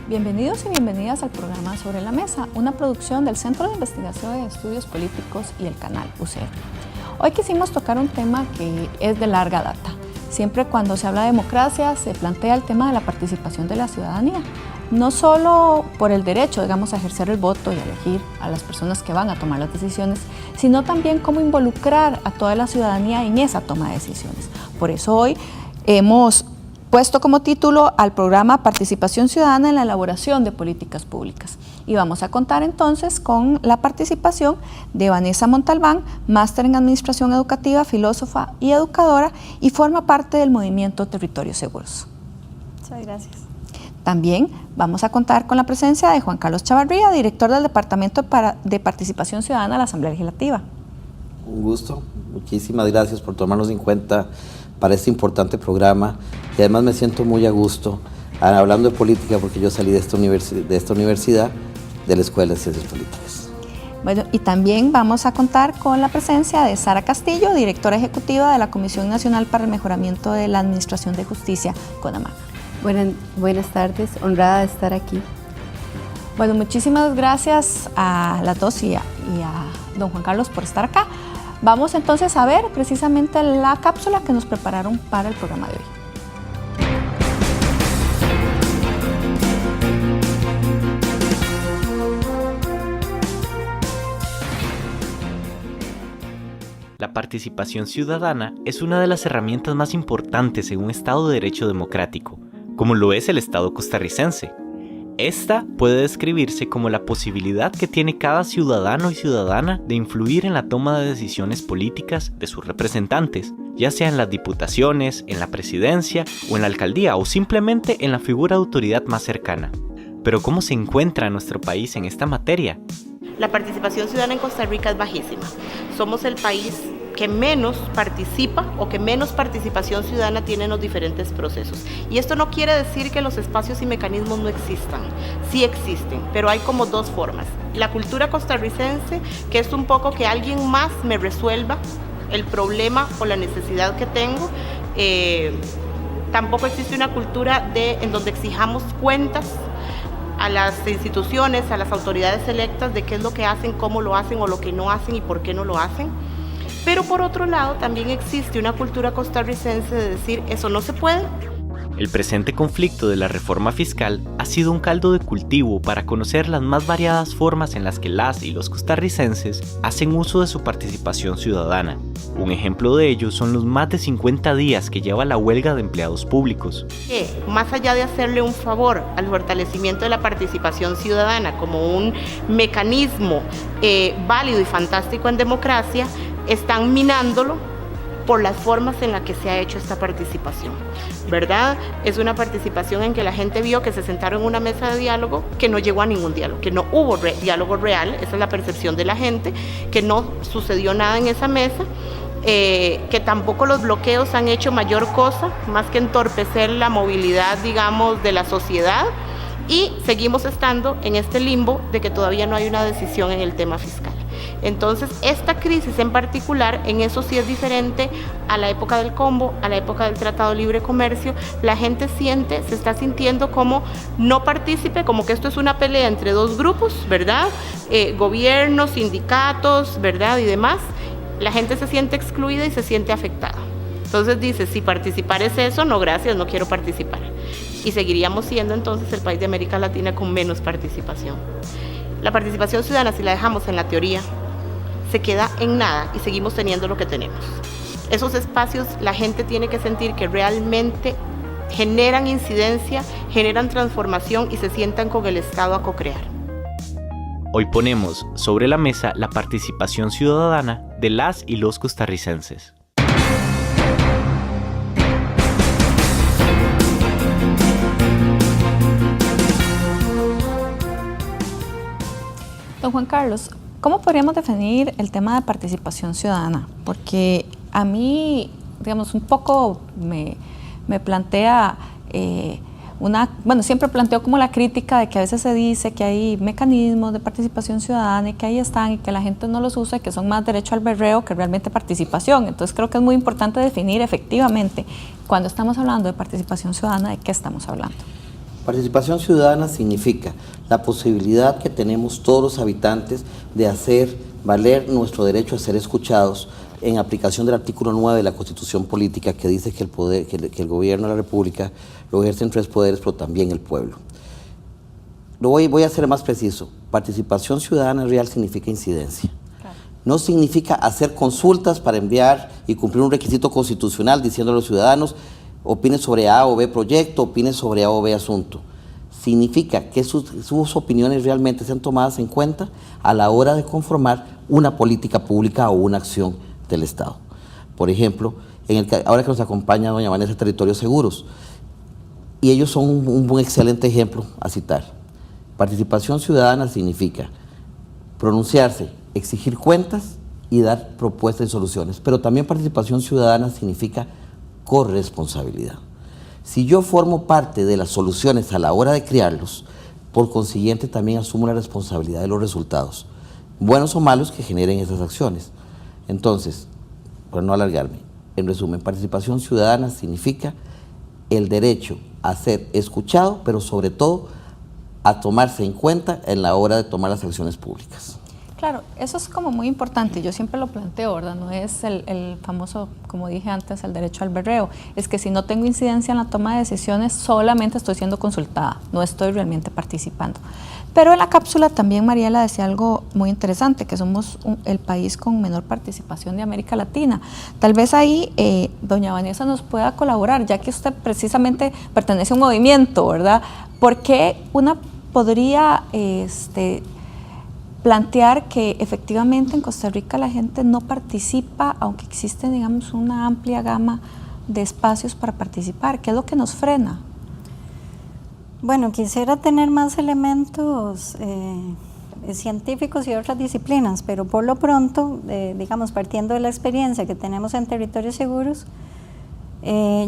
Bienvenidos y bienvenidas al programa Sobre la Mesa, una producción del Centro de Investigación y Estudios Políticos y el canal UCR. Hoy quisimos tocar un tema que es de larga data. Siempre cuando se habla de democracia se plantea el tema de la participación de la ciudadanía, no solo por el derecho, digamos, a ejercer el voto y a elegir a las personas que van a tomar las decisiones, sino también cómo involucrar a toda la ciudadanía en esa toma de decisiones. Por eso hoy hemos puesto como título al programa Participación Ciudadana en la elaboración de políticas públicas. Y vamos a contar entonces con la participación de Vanessa Montalbán, máster en Administración Educativa, filósofa y educadora, y forma parte del movimiento Territorios Seguros. Muchas gracias. También vamos a contar con la presencia de Juan Carlos Chavarría, director del Departamento de Participación Ciudadana de la Asamblea Legislativa. Un gusto, muchísimas gracias por tomarnos en cuenta para este importante programa, y además me siento muy a gusto hablando de política porque yo salí de esta universidad de la Escuela de Ciencias Políticas. Bueno, y también vamos a contar con la presencia de Sara Castillo, directora ejecutiva de la Comisión Nacional para el Mejoramiento de la Administración de Justicia, CONAMAJ. Buenas tardes, honrada de estar aquí. Bueno, muchísimas gracias a las dos y a don Juan Carlos por estar acá. Vamos entonces a ver precisamente la cápsula que nos prepararon para el programa de hoy. La participación ciudadana es una de las herramientas más importantes en un Estado de Derecho democrático, como lo es el Estado costarricense. Esta puede describirse como la posibilidad que tiene cada ciudadano y ciudadana de influir en la toma de decisiones políticas de sus representantes, ya sea en las diputaciones, en la presidencia o en la alcaldía, o simplemente en la figura de autoridad más cercana. Pero ¿cómo se encuentra nuestro país en esta materia? La participación ciudadana en Costa Rica es bajísima. Somos el país que menos participa o que menos participación ciudadana tiene en los diferentes procesos. Y esto no quiere decir que los espacios y mecanismos no existan. Sí existen, pero hay como dos formas. La cultura costarricense, que es un poco que alguien más me resuelva el problema o la necesidad que tengo. Tampoco existe una cultura en donde exijamos cuentas a las instituciones, a las autoridades electas de qué es lo que hacen, cómo lo hacen o lo que no hacen y por qué no lo hacen. Pero por otro lado también existe una cultura costarricense de decir eso no se puede. El presente conflicto de la reforma fiscal ha sido un caldo de cultivo para conocer las más variadas formas en las que las y los costarricenses hacen uso de su participación ciudadana. Un ejemplo de ello son los más de 50 días que lleva la huelga de empleados públicos. Más allá de hacerle un favor al fortalecimiento de la participación ciudadana como un mecanismo válido y fantástico en democracia, están minándolo por las formas en las que se ha hecho esta participación, ¿verdad? Es una participación en que la gente vio que se sentaron en una mesa de diálogo, que no llegó a ningún diálogo, que no hubo diálogo real, esa es la percepción de la gente, que no sucedió nada en esa mesa, que tampoco los bloqueos han hecho mayor cosa, más que entorpecer la movilidad, digamos, de la sociedad, y seguimos estando en este limbo de que todavía no hay una decisión en el tema fiscal. Entonces, esta crisis en particular, en eso sí es diferente a la época del combo, a la época del Tratado de Libre Comercio. La gente se está sintiendo como no partícipe, como que esto es una pelea entre dos grupos, ¿verdad? Gobiernos, sindicatos, ¿verdad? Y demás. La gente se siente excluida y se siente afectada. Entonces dice, si participar es eso, no gracias, no quiero participar. Y seguiríamos siendo entonces el país de América Latina con menos participación. La participación ciudadana, si la dejamos en la teoría, se queda en nada y seguimos teniendo lo que tenemos. Esos espacios la gente tiene que sentir que realmente generan incidencia, generan transformación y se sientan con el Estado a co-crear. Hoy ponemos sobre la mesa la participación ciudadana de las y los costarricenses. Don Juan Carlos, ¿cómo podríamos definir el tema de participación ciudadana? Porque a mí, digamos, un poco me plantea siempre planteo como la crítica de que a veces se dice que hay mecanismos de participación ciudadana y que ahí están y que la gente no los usa y que son más derecho al berreo que realmente participación. Entonces creo que es muy importante definir efectivamente, cuando estamos hablando de participación ciudadana, ¿de qué estamos hablando? Participación ciudadana significa la posibilidad que tenemos todos los habitantes de hacer valer nuestro derecho a ser escuchados en aplicación del artículo 9 de la Constitución Política, que dice que el gobierno de la República lo ejercen 3 poderes, pero también el pueblo. Voy a ser más preciso. Participación ciudadana real significa incidencia. Claro. No significa hacer consultas para enviar y cumplir un requisito constitucional diciendo a los ciudadanos: opine sobre A o B proyecto, opine sobre A o B asunto. Significa que sus opiniones realmente sean tomadas en cuenta a la hora de conformar una política pública o una acción del Estado. Por ejemplo, ahora que nos acompaña doña Vanessa, Territorios Seguros, y ellos son un excelente ejemplo a citar. Participación ciudadana significa pronunciarse, exigir cuentas y dar propuestas y soluciones, pero también participación ciudadana significa corresponsabilidad. Si yo formo parte de las soluciones a la hora de crearlos, por consiguiente también asumo la responsabilidad de los resultados, buenos o malos, que generen esas acciones. Entonces, para no alargarme, en resumen, participación ciudadana significa el derecho a ser escuchado, pero sobre todo a tomarse en cuenta en la hora de tomar las acciones públicas. Claro, eso es como muy importante, yo siempre lo planteo, ¿verdad? No es el famoso, como dije antes, el derecho al berreo, es que si no tengo incidencia en la toma de decisiones, solamente estoy siendo consultada, no estoy realmente participando. Pero en la cápsula también Mariela decía algo muy interesante, que somos el país con menor participación de América Latina. Tal vez ahí doña Vanessa nos pueda colaborar, ya que usted precisamente pertenece a un movimiento, ¿verdad? ¿Por qué una podría plantear que efectivamente en Costa Rica la gente no participa, aunque existe, digamos, una amplia gama de espacios para participar? ¿Qué es lo que nos frena? Bueno, quisiera tener más elementos científicos y otras disciplinas, pero por lo pronto, digamos, partiendo de la experiencia que tenemos en Territorios Seguros,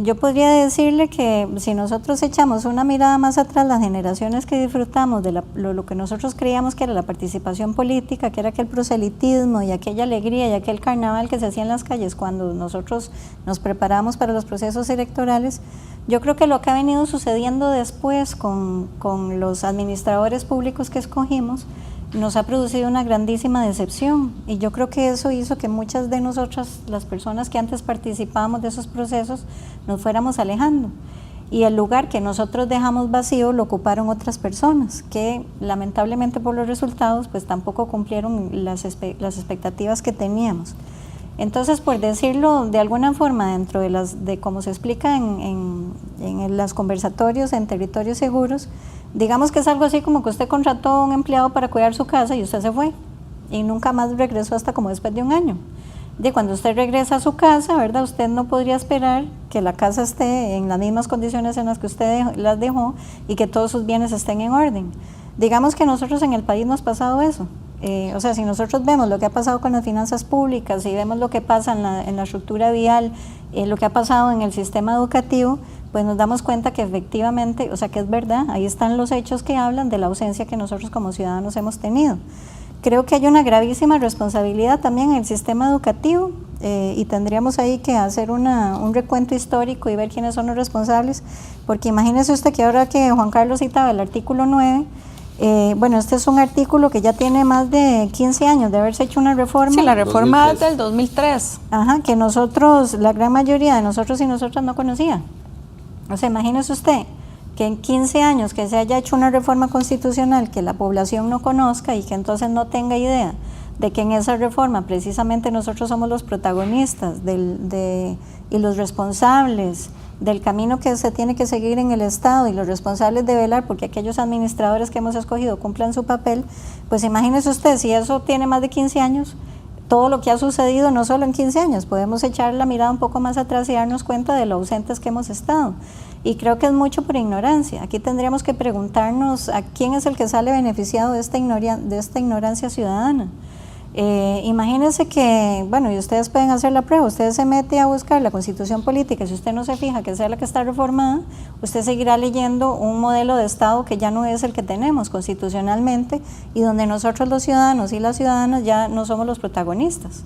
yo podría decirle que si nosotros echamos una mirada más atrás, las generaciones que disfrutamos de lo que nosotros creíamos que era la participación política, que era aquel proselitismo y aquella alegría y aquel carnaval que se hacía en las calles cuando nosotros nos preparábamos para los procesos electorales, yo creo que lo que ha venido sucediendo después con los administradores públicos que escogimos nos ha producido una grandísima decepción, y yo creo que eso hizo que muchas de nosotras, las personas que antes participábamos de esos procesos, nos fuéramos alejando, y el lugar que nosotros dejamos vacío lo ocuparon otras personas que lamentablemente por los resultados pues tampoco cumplieron las expectativas que teníamos. Entonces, por decirlo de alguna forma, dentro de cómo se explica en los conversatorios en Territorios Seguros, digamos que es algo así como que usted contrató a un empleado para cuidar su casa y usted se fue y nunca más regresó hasta como después de un año. De cuando usted regresa a su casa, ¿verdad? Usted no podría esperar que la casa esté en las mismas condiciones en las que usted las dejó y que todos sus bienes estén en orden. Digamos que nosotros en el país nos ha pasado eso. O sea, si nosotros vemos lo que ha pasado con las finanzas públicas, si vemos lo que pasa en la estructura vial, lo que ha pasado en el sistema educativo, pues nos damos cuenta que efectivamente, o sea, que es verdad, ahí están los hechos que hablan de la ausencia que nosotros como ciudadanos hemos tenido. Creo que hay una gravísima responsabilidad también en el sistema educativo, y tendríamos ahí que hacer un recuento histórico y ver quiénes son los responsables, porque imagínese usted que ahora que Juan Carlos citaba el artículo 9, bueno, este es un artículo que ya tiene más de 15 años de haberse hecho una reforma. Sí, la reforma es del 2003. Ajá, que nosotros, la gran mayoría de nosotros y nosotras no conocía. O sea, imagínese usted que en 15 años que se haya hecho una reforma constitucional que la población no conozca y que entonces no tenga idea de que en esa reforma precisamente nosotros somos los protagonistas y los responsables del camino que se tiene que seguir en el Estado y los responsables de velar porque aquellos administradores que hemos escogido cumplan su papel, pues imagínese usted, si eso tiene más de 15 años, todo lo que ha sucedido no solo en 15 años, podemos echar la mirada un poco más atrás y darnos cuenta de lo ausentes que hemos estado. Y creo que es mucho por ignorancia. Aquí tendríamos que preguntarnos a quién es el que sale beneficiado de esta ignorancia ciudadana. Imagínense que, bueno, y ustedes pueden hacer la prueba, usted se mete a buscar la Constitución Política, si usted no se fija que sea la que está reformada, usted seguirá leyendo un modelo de Estado que ya no es el que tenemos constitucionalmente y donde nosotros los ciudadanos y las ciudadanas ya no somos los protagonistas.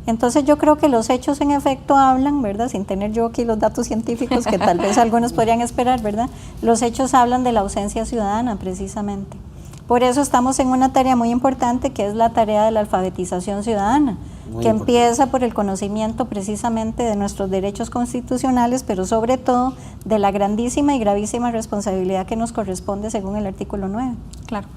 Entonces yo creo que los hechos en efecto hablan, ¿verdad? Sin tener yo aquí los datos científicos que tal vez algunos podrían esperar, ¿verdad? Los hechos hablan de la ausencia ciudadana precisamente. Por eso estamos en una tarea muy importante que es la tarea de la alfabetización ciudadana, que empieza por el conocimiento precisamente de nuestros derechos constitucionales, pero sobre todo de la grandísima y gravísima responsabilidad que nos corresponde según el artículo 9. Claro.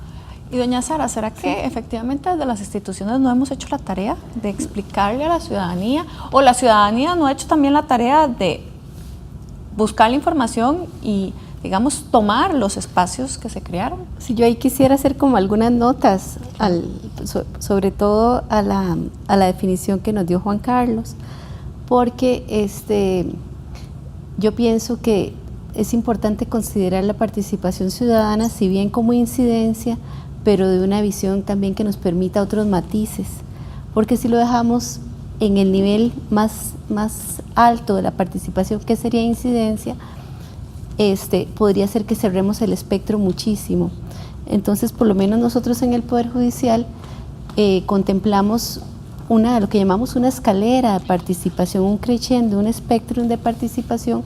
Y doña Sara, ¿será que efectivamente desde las instituciones no hemos hecho la tarea de explicarle a la ciudadanía, o la ciudadanía no ha hecho también la tarea de buscar la información y, digamos, tomar los espacios que se crearon? Sí, yo ahí quisiera hacer como algunas notas, sobre todo a la definición que nos dio Juan Carlos, porque yo pienso que es importante considerar la participación ciudadana, si bien como incidencia, pero de una visión también que nos permita otros matices, porque si lo dejamos en el nivel más alto de la participación, que sería incidencia, podría ser que cerremos el espectro muchísimo. Entonces, por lo menos nosotros en el Poder Judicial contemplamos lo que llamamos una escalera de participación, un crescendo, un espectro de participación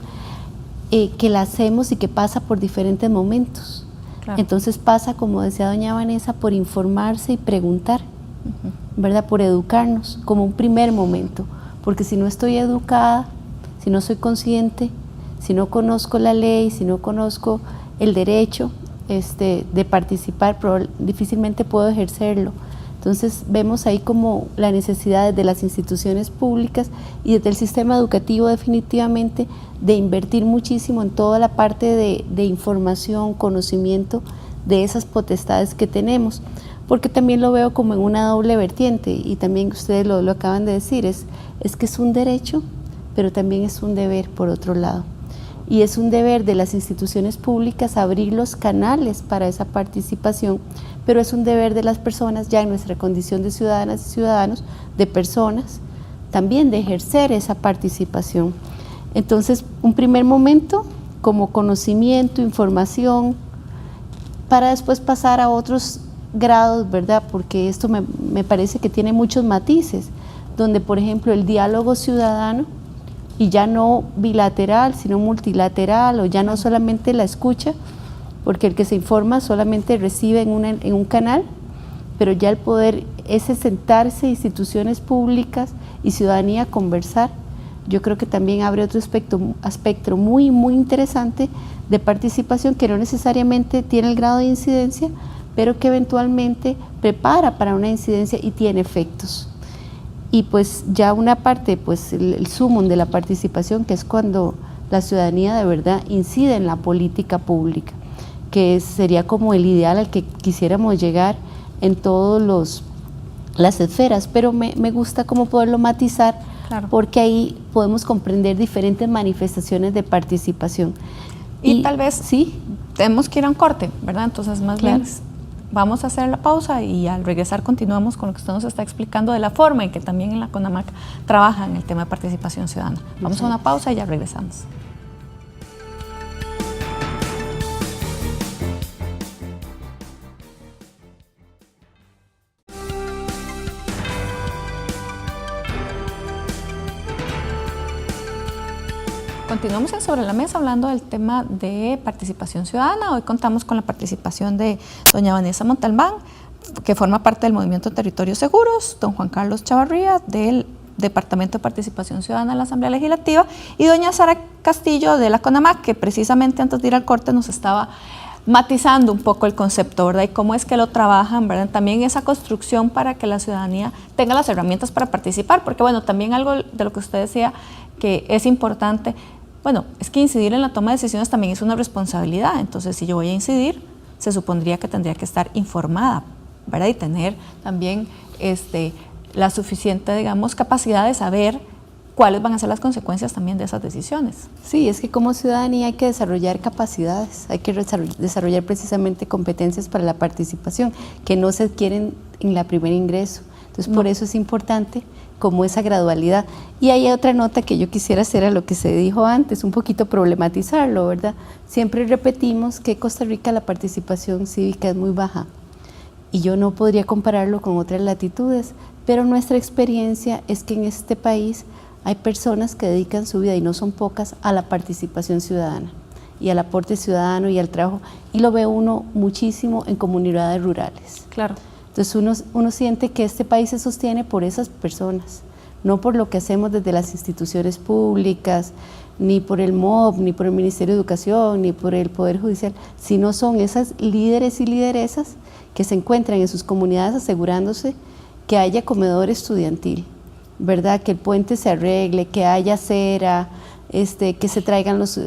que la hacemos y que pasa por diferentes momentos. Claro. Entonces pasa, como decía doña Vanessa, por informarse y preguntar, ¿verdad? Por educarnos como un primer momento, porque si no estoy educada, si no soy consciente, si no conozco la ley, si no conozco el derecho de participar, difícilmente puedo ejercerlo. Entonces vemos ahí como la necesidad de las instituciones públicas y desde el sistema educativo definitivamente de invertir muchísimo en toda la parte de información, conocimiento de esas potestades que tenemos, porque también lo veo como en una doble vertiente y también ustedes lo acaban de decir, es que es un derecho, pero también es un deber por otro lado. Y es un deber de las instituciones públicas abrir los canales para esa participación, pero es un deber de las personas ya en nuestra condición de ciudadanas y ciudadanos, de personas, también de ejercer esa participación. Entonces, un primer momento como conocimiento, información, para después pasar a otros grados, ¿verdad? Porque esto me parece que tiene muchos matices, donde por ejemplo el diálogo ciudadano, y ya no bilateral, sino multilateral, o ya no solamente la escucha, porque el que se informa solamente recibe en un canal, pero ya el poder ese sentarse, instituciones públicas y ciudadanía a conversar, yo creo que también abre otro aspecto muy, muy interesante de participación que no necesariamente tiene el grado de incidencia, pero que eventualmente prepara para una incidencia y tiene efectos. Y pues ya una parte, pues el sumum de la participación, que es cuando la ciudadanía de verdad incide en la política pública, que sería como el ideal al que quisiéramos llegar en todas las esferas, pero me gusta como poderlo matizar, claro, porque ahí podemos comprender diferentes manifestaciones de participación. Y tal vez sí tenemos que ir a un corte, ¿verdad? Entonces más claro, bien vamos a hacer la pausa y al regresar continuamos con lo que usted nos está explicando de la forma en que también en la CONAMAC trabaja en el tema de participación ciudadana. Vamos a una pausa y ya regresamos. Continuamos en Sobre la Mesa hablando del tema de participación ciudadana. Hoy contamos con la participación de doña Vanessa Montalbán, que forma parte del Movimiento Territorios Seguros, don Juan Carlos Chavarría, del Departamento de Participación Ciudadana de la Asamblea Legislativa, y doña Sara Castillo de la CONAMAC, que precisamente antes de ir al corte nos estaba matizando un poco el concepto, ¿verdad? Y cómo es que lo trabajan, ¿verdad? También esa construcción para que la ciudadanía tenga las herramientas para participar, porque bueno, también algo de lo que usted decía que es importante, bueno, es que incidir en la toma de decisiones también es una responsabilidad. Entonces, si yo voy a incidir, se supondría que tendría que estar informada, ¿verdad? Y tener también la suficiente, digamos, capacidad de saber cuáles van a ser las consecuencias también de esas decisiones. Sí, es que como ciudadanía hay que desarrollar capacidades, hay que desarrollar precisamente competencias para la participación, que no se adquieren en el primer ingreso. Entonces, por eso es importante como esa gradualidad. Y hay otra nota que yo quisiera hacer a lo que se dijo antes, un poquito problematizarlo, ¿verdad? Siempre repetimos que en Costa Rica la participación cívica es muy baja y yo no podría compararlo con otras latitudes, pero nuestra experiencia es que en este país hay personas que dedican su vida, y no son pocas, a la participación ciudadana y al aporte ciudadano y al trabajo, y lo ve uno muchísimo en comunidades rurales. Claro. Entonces uno siente que este país se sostiene por esas personas, no por lo que hacemos desde las instituciones públicas, ni por el MOB, ni por el Ministerio de Educación, ni por el Poder Judicial, sino son esas líderes y lideresas que se encuentran en sus comunidades asegurándose que haya comedor estudiantil, ¿verdad? Que el puente se arregle, que haya acera, que se traigan los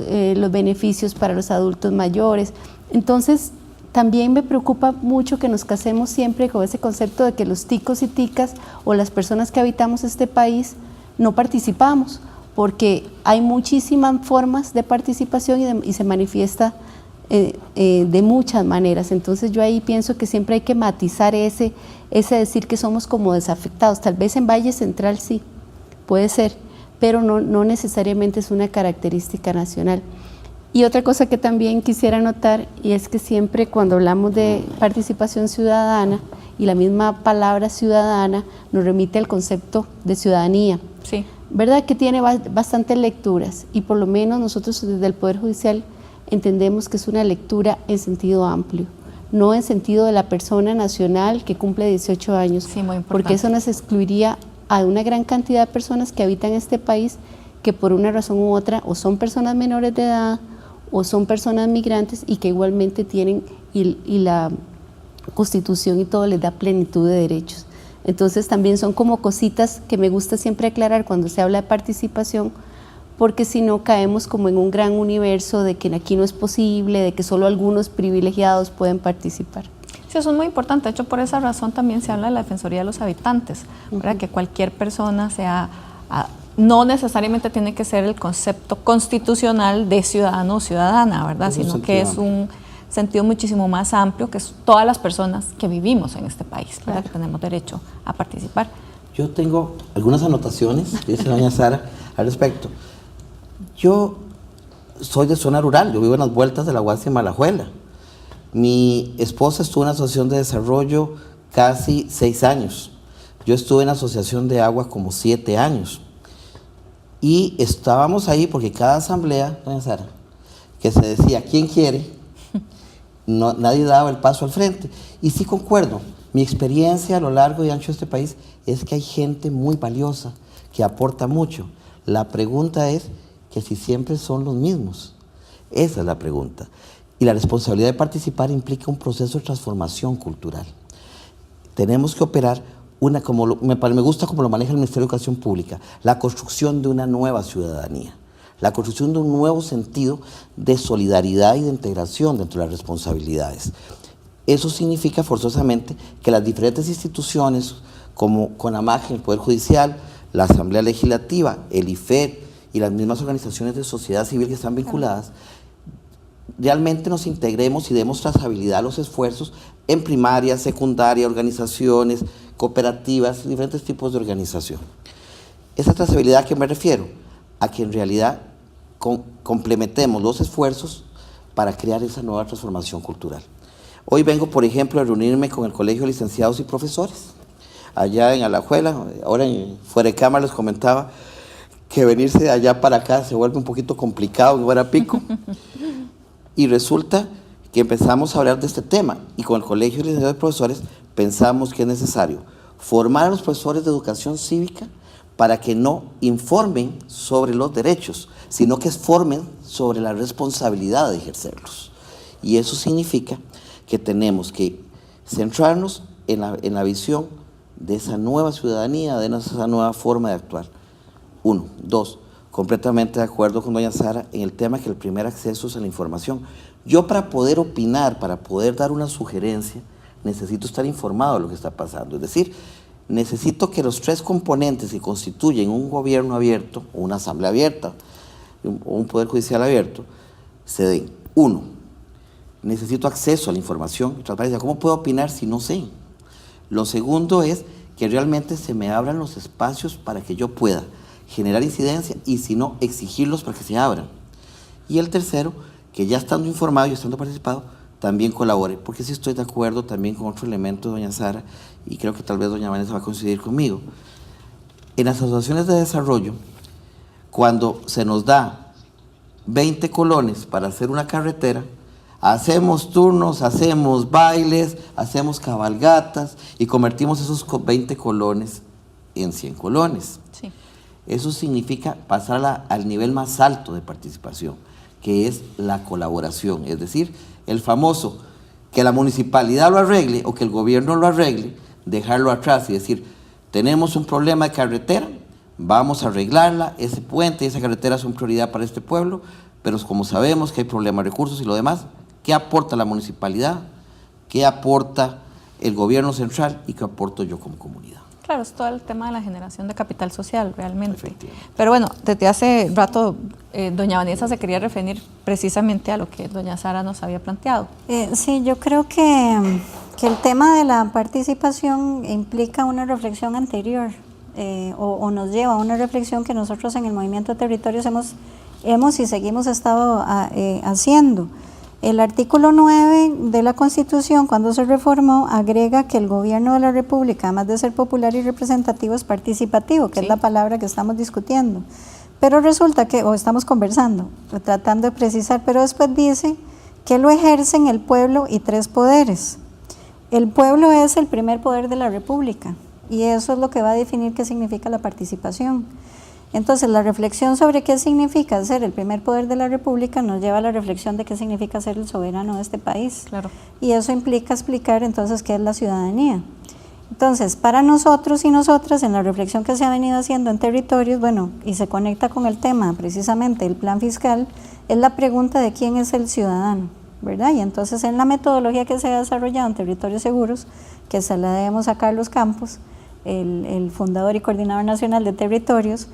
beneficios para los adultos mayores. Entonces, también me preocupa mucho que nos casemos siempre con ese concepto de que los ticos y ticas o las personas que habitamos este país no participamos, porque hay muchísimas formas de participación y se manifiesta de muchas maneras. Entonces yo ahí pienso que siempre hay que matizar ese decir que somos como desafectados. Tal vez en Valle Central sí, puede ser, pero no necesariamente es una característica nacional. Y otra cosa que también quisiera notar, y es que siempre cuando hablamos de participación ciudadana, y la misma palabra ciudadana nos remite al concepto de ciudadanía. Sí. ¿Verdad? Que tiene bastantes lecturas, y por lo menos nosotros desde el Poder Judicial entendemos que es una lectura en sentido amplio, no en sentido de la persona nacional que cumple 18 años, sí, muy importante, porque eso nos excluiría a una gran cantidad de personas que habitan este país, que por una razón u otra o son personas menores de edad o son personas migrantes, y que igualmente tienen, y la Constitución y todo les da plenitud de derechos. Entonces también son como cositas que me gusta siempre aclarar cuando se habla de participación, porque si no caemos como en un gran universo de que aquí no es posible, de que solo algunos privilegiados pueden participar. Sí, eso es muy importante. De hecho, por esa razón también se habla de la Defensoría de los Habitantes, ¿verdad? Que cualquier persona no necesariamente tiene que ser el concepto constitucional de ciudadano o ciudadana, ¿verdad? Sino que es un sentido muchísimo más amplio, que es todas las personas que vivimos en este país, ¿verdad? Que tenemos derecho a participar. Yo tengo algunas anotaciones, dice doña Sara, al respecto. Yo soy de zona rural, yo vivo en las vueltas de la Guasia y Malajuela. Mi esposa estuvo en la Asociación de Desarrollo casi 6 años. Yo estuve en la Asociación de Agua como 7 años. Y estábamos ahí porque cada asamblea, doña Sara, que se decía, ¿quién quiere? Nadie daba el paso al frente. Y sí concuerdo, mi experiencia a lo largo y ancho de este país es que hay gente muy valiosa, que aporta mucho. La pregunta es que si siempre son los mismos. Esa es la pregunta. Y la responsabilidad de participar implica un proceso de transformación cultural. Tenemos que operar me gusta como lo maneja el Ministerio de Educación Pública, la construcción de una nueva ciudadanía, la construcción de un nuevo sentido de solidaridad y de integración dentro de las responsabilidades. Eso significa forzosamente que las diferentes instituciones, como CONAMAG, el Poder Judicial, la Asamblea Legislativa, el IFED y las mismas organizaciones de sociedad civil que están vinculadas, realmente nos integremos y demos trazabilidad a los esfuerzos en primaria, secundaria, organizaciones, cooperativas, diferentes tipos de organización. Esa trazabilidad, ¿a qué me refiero? A que en realidad complementemos los esfuerzos para crear esa nueva transformación cultural. Hoy vengo, por ejemplo, a reunirme con el Colegio de Licenciados y Profesores, allá en Alajuela. Ahora fuera de cámara les comentaba que venirse de allá para acá se vuelve un poquito complicado en Guarapico. Y resulta que empezamos a hablar de este tema, y con el Colegio de Licenciados y Profesores pensamos que es necesario formar a los profesores de educación cívica para que no informen sobre los derechos, sino que formen sobre la responsabilidad de ejercerlos. Y eso significa que tenemos que centrarnos en la visión de esa nueva ciudadanía, de esa nueva forma de actuar. 1. 2. Completamente de acuerdo con doña Sara en el tema que el primer acceso es a la información. Yo, para poder opinar, para poder dar una sugerencia, necesito estar informado de lo que está pasando. Es decir, necesito que los 3 componentes que constituyen un gobierno abierto, o una asamblea abierta, o un poder judicial abierto, se den. 1. Necesito acceso a la información y transparencia. ¿Cómo puedo opinar si no sé? Lo segundo es que realmente se me abran los espacios para que yo pueda generar incidencia, y si no, exigirlos para que se abran. Y el tercero, que ya estando informado y estando participado, también colabore, porque sí estoy de acuerdo también con otro elemento de doña Sara, y creo que tal vez doña Vanessa va a coincidir conmigo. En las asociaciones de desarrollo, cuando se nos da 20 colones para hacer una carretera, hacemos turnos, hacemos bailes, hacemos cabalgatas y convertimos esos 20 colones en 100 colones. Sí. Eso significa pasar al nivel más alto de participación, que es la colaboración, es decir, el famoso que la municipalidad lo arregle o que el gobierno lo arregle, dejarlo atrás y decir, tenemos un problema de carretera, vamos a arreglarla, ese puente y esa carretera son prioridad para este pueblo, pero como sabemos que hay problemas de recursos y lo demás, ¿qué aporta la municipalidad? ¿Qué aporta el gobierno central? ¿Y qué aporto yo como comunidad? Claro, es todo el tema de la generación de capital social, realmente. Pero bueno, desde hace rato, doña Vanessa se quería referir precisamente a lo que doña Sara nos había planteado. Sí, yo creo que el tema de la participación implica una reflexión anterior o nos lleva a una reflexión que nosotros en el Movimiento de Territorios hemos y seguimos haciendo. El artículo 9 de la Constitución, cuando se reformó, agrega que el gobierno de la República, además de ser popular y representativo, es participativo, que es la palabra que estamos discutiendo. Pero resulta que, o estamos conversando, tratando de precisar, pero después dice que lo ejercen el pueblo y 3 poderes. El pueblo es el primer poder de la República y eso es lo que va a definir qué significa la participación. Entonces, la reflexión sobre qué significa ser el primer poder de la República nos lleva a la reflexión de qué significa ser el soberano de este país. Claro. Y eso implica explicar entonces qué es la ciudadanía. Entonces, para nosotros y nosotras, en la reflexión que se ha venido haciendo en territorios, bueno, y se conecta con el tema precisamente el plan fiscal, es la pregunta de quién es el ciudadano, ¿verdad? Y entonces en la metodología que se ha desarrollado en Territorios Seguros, que se la debemos a Carlos Campos, el fundador y coordinador nacional de territorios,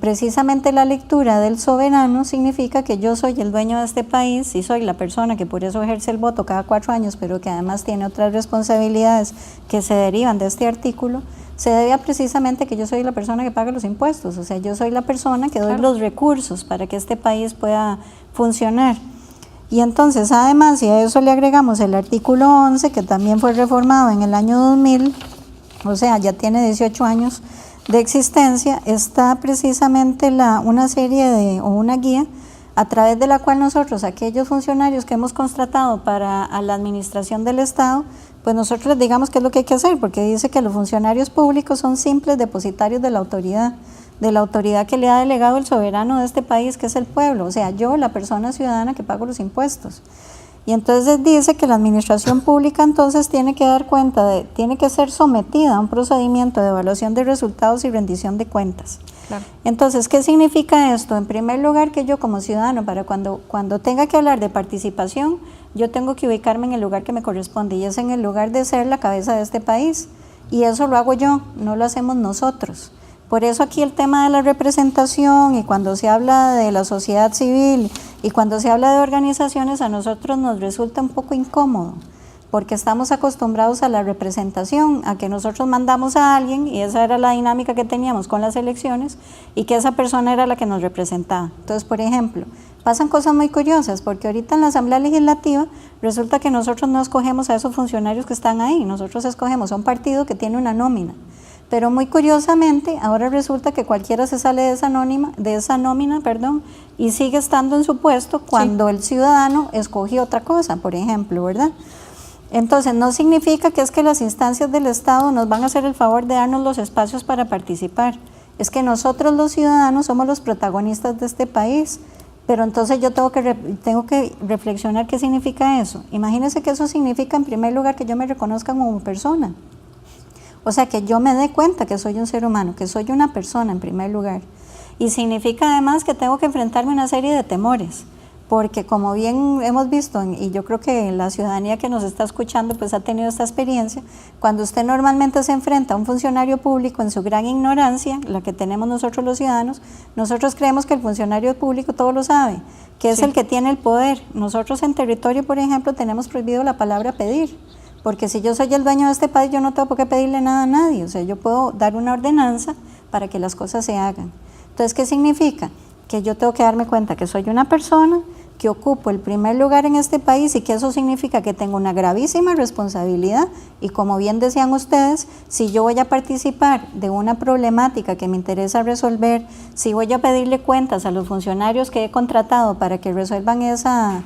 precisamente la lectura del soberano significa que yo soy el dueño de este país y soy la persona que por eso ejerce el voto cada 4 años, pero que además tiene otras responsabilidades que se derivan de este artículo, se debe a precisamente que yo soy la persona que paga los impuestos, o sea, yo soy la persona que doy los recursos para que este país pueda funcionar. Y entonces, además, si a eso le agregamos el artículo 11, que también fue reformado en el año 2000, o sea, ya tiene 18 años de existencia, está precisamente una serie o una guía a través de la cual nosotros, aquellos funcionarios que hemos contratado para la administración del Estado, pues nosotros les digamos qué es lo que hay que hacer, porque dice que los funcionarios públicos son simples depositarios de la autoridad que le ha delegado el soberano de este país, que es el pueblo, o sea, yo, la persona ciudadana que pago los impuestos. Y entonces dice que la administración pública entonces tiene que dar cuenta, tiene que ser sometida a un procedimiento de evaluación de resultados y rendición de cuentas. Claro. Entonces, ¿qué significa esto? En primer lugar, que yo como ciudadano, para cuando tenga que hablar de participación, yo tengo que ubicarme en el lugar que me corresponde, y es en el lugar de ser la cabeza de este país. Y eso lo hago yo, no lo hacemos nosotros. Por eso aquí el tema de la representación, y cuando se habla de la sociedad civil y cuando se habla de organizaciones, a nosotros nos resulta un poco incómodo, porque estamos acostumbrados a la representación, a que nosotros mandamos a alguien, y esa era la dinámica que teníamos con las elecciones, y que esa persona era la que nos representaba. Entonces, por ejemplo, pasan cosas muy curiosas, porque ahorita en la Asamblea Legislativa resulta que nosotros no escogemos a esos funcionarios que están ahí, nosotros escogemos a un partido que tiene una nómina. Pero muy curiosamente, ahora resulta que cualquiera se sale de esa nómina, y sigue estando en su puesto cuando el ciudadano escogió otra cosa, por ejemplo, ¿verdad? Entonces, no significa que es que las instancias del Estado nos van a hacer el favor de darnos los espacios para participar. Es que nosotros los ciudadanos somos los protagonistas de este país, pero entonces yo tengo que reflexionar qué significa eso. Imagínense que eso significa, en primer lugar, que yo me reconozca como persona. O sea, que yo me dé cuenta que soy un ser humano, que soy una persona en primer lugar. Y significa además que tengo que enfrentarme a una serie de temores, porque como bien hemos visto, y yo creo que la ciudadanía que nos está escuchando pues ha tenido esta experiencia, cuando usted normalmente se enfrenta a un funcionario público en su gran ignorancia, la que tenemos nosotros los ciudadanos, nosotros creemos que el funcionario público todo lo sabe, que es el que tiene el poder. Nosotros en territorio, por ejemplo, tenemos prohibido la palabra pedir, porque si yo soy el dueño de este país, yo no tengo por qué pedirle nada a nadie, o sea, yo puedo dar una ordenanza para que las cosas se hagan. Entonces, ¿qué significa? Que yo tengo que darme cuenta que soy una persona, que ocupo el primer lugar en este país y que eso significa que tengo una gravísima responsabilidad y como bien decían ustedes, si yo voy a participar de una problemática que me interesa resolver, si voy a pedirle cuentas a los funcionarios que he contratado para que resuelvan esa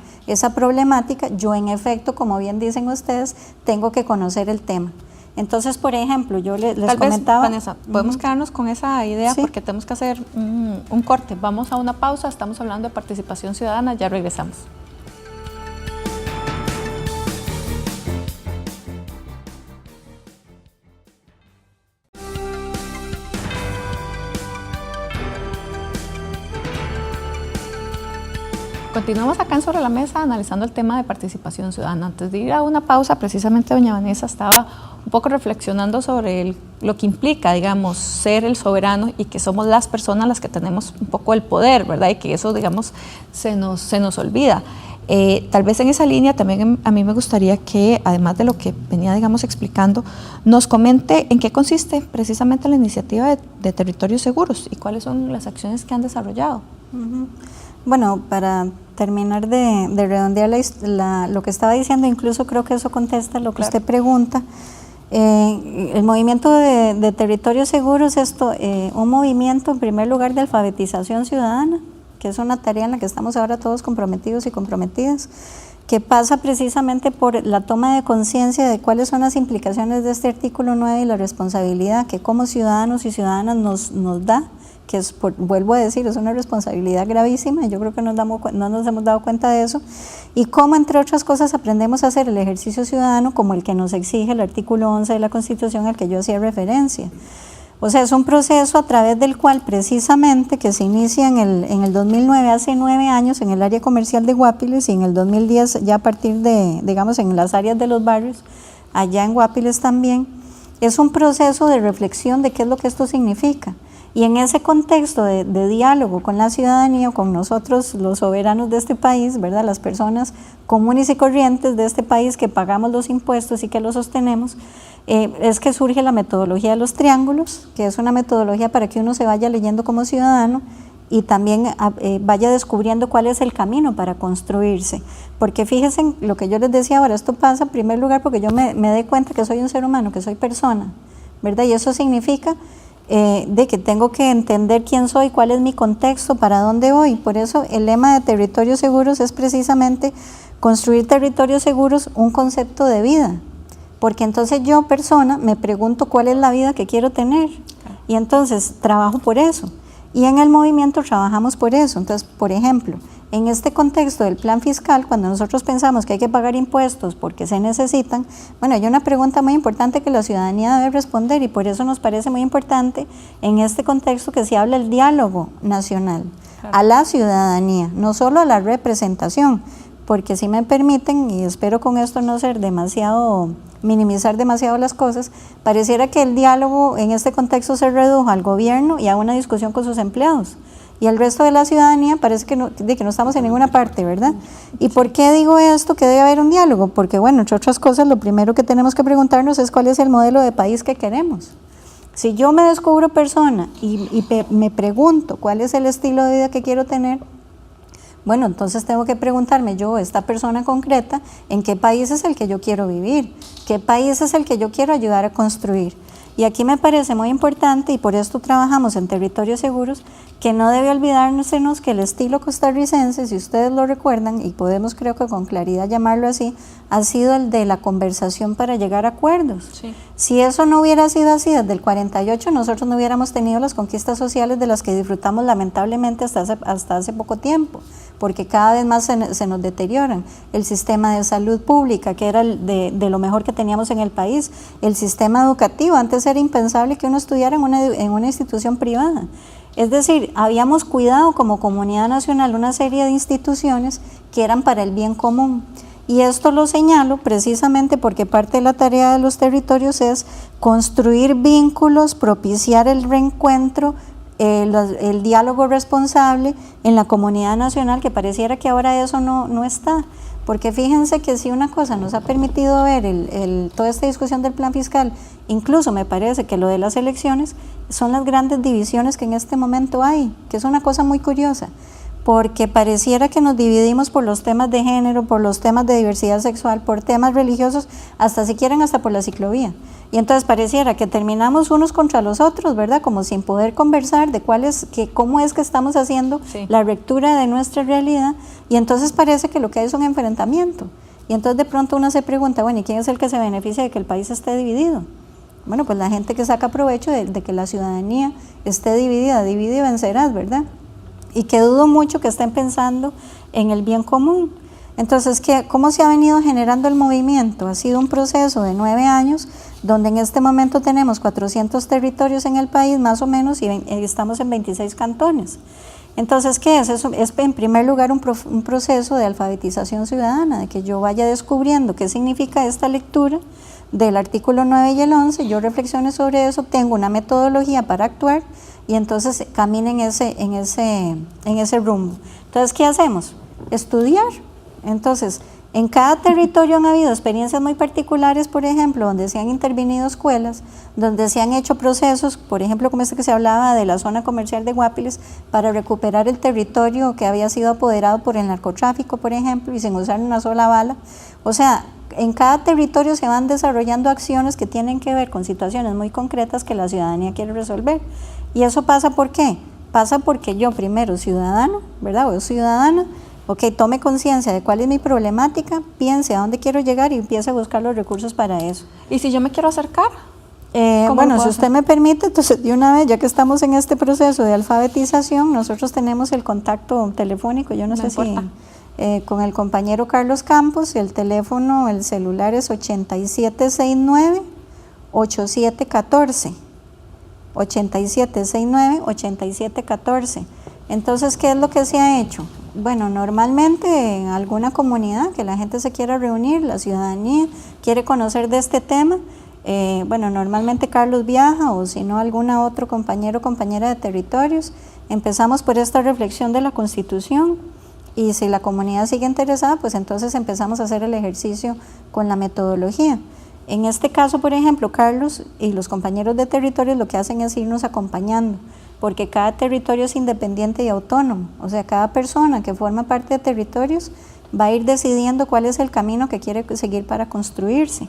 problemática, yo en efecto, como bien dicen ustedes, tengo que conocer el tema. Entonces, por ejemplo, yo les comentaba... Tal vez, Vanessa, podemos quedarnos con esa idea porque tenemos que hacer un corte. Vamos a una pausa, estamos hablando de participación ciudadana, ya regresamos. Continuamos acá en Sobre la Mesa analizando el tema de participación ciudadana. Antes de ir a una pausa, precisamente doña Vanessa estaba un poco reflexionando sobre lo que implica, digamos, ser el soberano y que somos las personas las que tenemos un poco el poder, ¿verdad? Y que eso, digamos, se nos olvida. Tal vez en esa línea también a mí me gustaría que, además de lo que venía, digamos, explicando, nos comente en qué consiste precisamente la iniciativa de Territorios Seguros y cuáles son las acciones que han desarrollado. Bueno, para terminar de redondear lo que estaba diciendo, incluso creo que eso contesta lo que usted pregunta. El movimiento de Territorios Seguros es un movimiento, en primer lugar, de alfabetización ciudadana, que es una tarea en la que estamos ahora todos comprometidos y comprometidas, que pasa precisamente por la toma de conciencia de cuáles son las implicaciones de este artículo 9 y la responsabilidad que como ciudadanos y ciudadanas nos da, que es, vuelvo a decir, es una responsabilidad gravísima, yo creo que no nos hemos dado cuenta de eso, y cómo, entre otras cosas, aprendemos a hacer el ejercicio ciudadano como el que nos exige el artículo 11 de la Constitución al que yo hacía referencia. O sea, es un proceso a través del cual precisamente, que se inicia en el 2009, hace 9 años, en el área comercial de Guapiles, y en el 2010 ya a partir de, digamos, en las áreas de los barrios, allá en Guapiles también, es un proceso de reflexión de qué es lo que esto significa. Y en ese contexto de diálogo con la ciudadanía, con nosotros los soberanos de este país, ¿verdad? Las personas comunes y corrientes de este país que pagamos los impuestos y que los sostenemos, es que surge la metodología de los triángulos, que es una metodología para que uno se vaya leyendo como ciudadano y también vaya descubriendo cuál es el camino para construirse. Porque fíjense en lo que yo les decía ahora, esto pasa en primer lugar porque yo me doy cuenta que soy un ser humano, que soy persona, ¿verdad? Y eso significa de que tengo que entender quién soy, cuál es mi contexto, para dónde voy. Por eso el lema de Territorios Seguros es precisamente construir territorios seguros, un concepto de vida. Porque entonces yo, persona, me pregunto cuál es la vida que quiero tener. Y entonces trabajo por eso. Y en el movimiento trabajamos por eso. Entonces, por ejemplo, en este contexto del plan fiscal, cuando nosotros pensamos que hay que pagar impuestos porque se necesitan, bueno, hay una pregunta muy importante que la ciudadanía debe responder y por eso nos parece muy importante en este contexto que se habla el diálogo nacional a la ciudadanía, no solo a la representación, porque si me permiten, y espero con esto no ser minimizar demasiado las cosas, pareciera que el diálogo en este contexto se redujo al gobierno y a una discusión con sus empleados. Y el resto de la ciudadanía parece que no estamos en ninguna parte, ¿verdad? ¿Y por qué digo esto, que debe haber un diálogo? Porque, bueno, entre otras cosas, lo primero que tenemos que preguntarnos es cuál es el modelo de país que queremos. Si yo me descubro persona y me pregunto cuál es el estilo de vida que quiero tener, bueno, entonces tengo que preguntarme yo, esta persona concreta, ¿en qué país es el que yo quiero vivir? ¿Qué país es el que yo quiero ayudar a construir? Y aquí me parece muy importante, y por esto trabajamos en Territorios Seguros, que no debe olvidársenos que el estilo costarricense, si ustedes lo recuerdan, y podemos creo que con claridad llamarlo así, ha sido el de la conversación para llegar a acuerdos. Sí. Si eso no hubiera sido así desde el 48, nosotros no hubiéramos tenido las conquistas sociales de las que disfrutamos lamentablemente hasta hace poco tiempo, porque cada vez más se nos deterioran. El sistema de salud pública, que era de lo mejor que teníamos en el país, el sistema educativo, antes era impensable que uno estudiara en una institución privada. Es decir, habíamos cuidado como comunidad nacional una serie de instituciones que eran para el bien común. Y esto lo señalo precisamente porque parte de la tarea de los territorios es construir vínculos, propiciar el reencuentro, el diálogo responsable en la comunidad nacional, que pareciera que ahora eso no está. Porque fíjense que si una cosa nos ha permitido ver toda esta discusión del plan fiscal, incluso me parece que lo de las elecciones, son las grandes divisiones que en este momento hay, que es una cosa muy curiosa. porque pareciera que nos dividimos por los temas de género, por los temas de diversidad sexual, por temas religiosos, hasta si quieren hasta por la ciclovía. Y entonces pareciera que terminamos unos contra los otros, ¿verdad? Como sin poder conversar de cómo es que estamos haciendo la lectura de nuestra realidad, y entonces parece que lo que hay es un enfrentamiento. Y entonces de pronto uno se pregunta, bueno, ¿y quién es el que se beneficia de que el país esté dividido? Bueno, pues la gente que saca provecho de que la ciudadanía esté dividida y vencerás, ¿verdad? Y que dudo mucho que estén pensando en el bien común. Entonces, ¿cómo se ha venido generando el movimiento? Ha sido un proceso de 9 años, donde en este momento tenemos 400 territorios en el país, más o menos, y estamos en 26 cantones. Entonces, ¿qué es eso? Es en primer lugar un proceso de alfabetización ciudadana, de que yo vaya descubriendo qué significa esta lectura del artículo 9 y el 11, yo reflexiono sobre eso, tengo una metodología para actuar, y entonces camine en ese rumbo. Entonces, ¿qué hacemos? Estudiar. Entonces, en cada territorio han habido experiencias muy particulares, por ejemplo, donde se han intervenido escuelas, donde se han hecho procesos, por ejemplo, como este que se hablaba de la zona comercial de Guápiles, para recuperar el territorio que había sido apoderado por el narcotráfico, por ejemplo, y sin usar una sola bala. O sea, en cada territorio se van desarrollando acciones que tienen que ver con situaciones muy concretas que la ciudadanía quiere resolver. ¿Y eso pasa por qué? Pasa porque yo primero, ciudadano, ¿verdad? O ciudadana, tome conciencia de cuál es mi problemática, piense a dónde quiero llegar y empiece a buscar los recursos para eso. ¿Y si yo me quiero acercar? Bueno, si usted me permite, entonces de una vez, ya que estamos en este proceso de alfabetización, nosotros tenemos el contacto telefónico, yo no sé si con el compañero Carlos Campos, el teléfono, el celular es 8769-8714. 8769-8714. Entonces, ¿qué es lo que se ha hecho? Bueno, normalmente en alguna comunidad que la gente se quiera reunir, la ciudadanía quiere conocer de este tema, bueno, normalmente Carlos viaja, o si no alguna otro compañero o compañera de territorios. Empezamos por esta reflexión de la Constitución, y si la comunidad sigue interesada, pues entonces empezamos a hacer el ejercicio con la metodología. En este caso, por ejemplo, Carlos y los compañeros de territorios lo que hacen es irnos acompañando, porque cada territorio es independiente y autónomo. O sea, cada persona que forma parte de territorios va a ir decidiendo cuál es el camino que quiere seguir para construirse.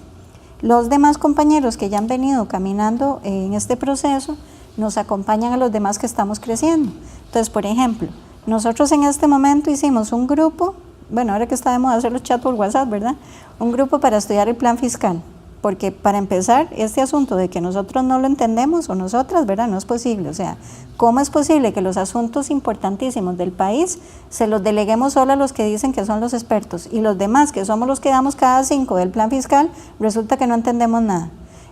Los demás compañeros que ya han venido caminando en este proceso nos acompañan a los demás que estamos creciendo. Entonces, por ejemplo, nosotros en este momento hicimos un grupo, bueno, ahora que está de moda hacer los chats por WhatsApp, ¿verdad? Un grupo para estudiar el plan fiscal. Porque para empezar, este asunto de que nosotros no lo entendemos, o nosotras, ¿verdad? No es posible. O sea, ¿cómo es posible que los asuntos importantísimos del país se los deleguemos solo a los que dicen que son los expertos, y los demás, que somos los que damos cada 5 del plan fiscal, resulta que no entendemos nada?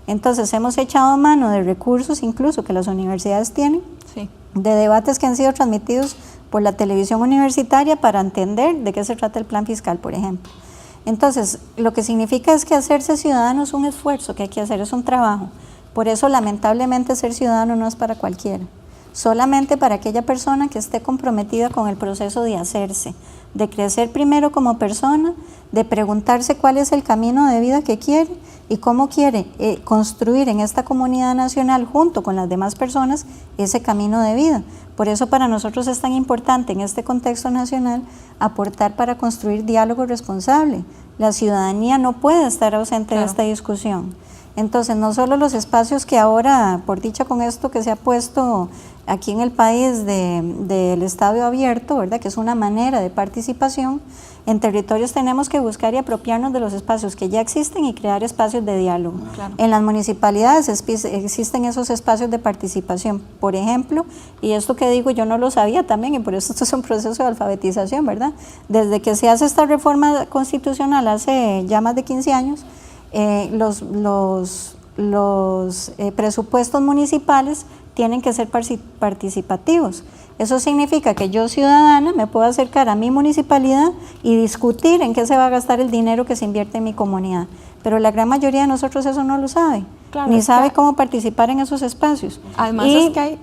Entonces hemos echado mano de recursos incluso que las universidades tienen, de debates que han sido transmitidos por la televisión universitaria para entender de qué se trata el plan fiscal, por ejemplo. Entonces, lo que significa es que hacerse ciudadano es un esfuerzo que hay que hacer, es un trabajo. Por eso, lamentablemente, ser ciudadano no es para cualquiera. Solamente para aquella persona que esté comprometida con el proceso de hacerse, de crecer primero como persona, de preguntarse cuál es el camino de vida que quiere y cómo quiere construir en esta comunidad nacional, junto con las demás personas, ese camino de vida. Por eso para nosotros es tan importante en este contexto nacional aportar para construir diálogo responsable. La ciudadanía no puede estar ausente de esta discusión. Entonces, no solo los espacios que ahora, por dicha con esto que se ha puesto aquí en el país del estadio abierto, ¿verdad?, que es una manera de participación, en territorios tenemos que buscar y apropiarnos de los espacios que ya existen y crear espacios de diálogo. En las municipalidades existen esos espacios de participación, por ejemplo, y esto que digo yo no lo sabía también, y por eso esto es un proceso de alfabetización, ¿verdad? Desde que se hace esta reforma constitucional hace ya más de 15 años, los presupuestos municipales tienen que ser participativos. Eso significa que yo, ciudadana, me puedo acercar a mi municipalidad y discutir en qué se va a gastar el dinero que se invierte en mi comunidad. Pero la gran mayoría de nosotros eso no lo sabe, ni sabe cómo participar en esos espacios. Además es que hay,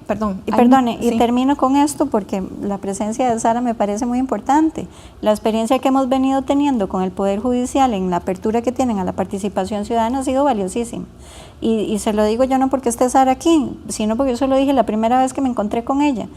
y termino con esto porque la presencia de Sara me parece muy importante. La experiencia que hemos venido teniendo con el Poder Judicial en la apertura que tienen a la participación ciudadana ha sido valiosísima. Y se lo digo yo no porque esté Sara aquí, sino porque yo se lo dije la primera vez que me encontré con ella.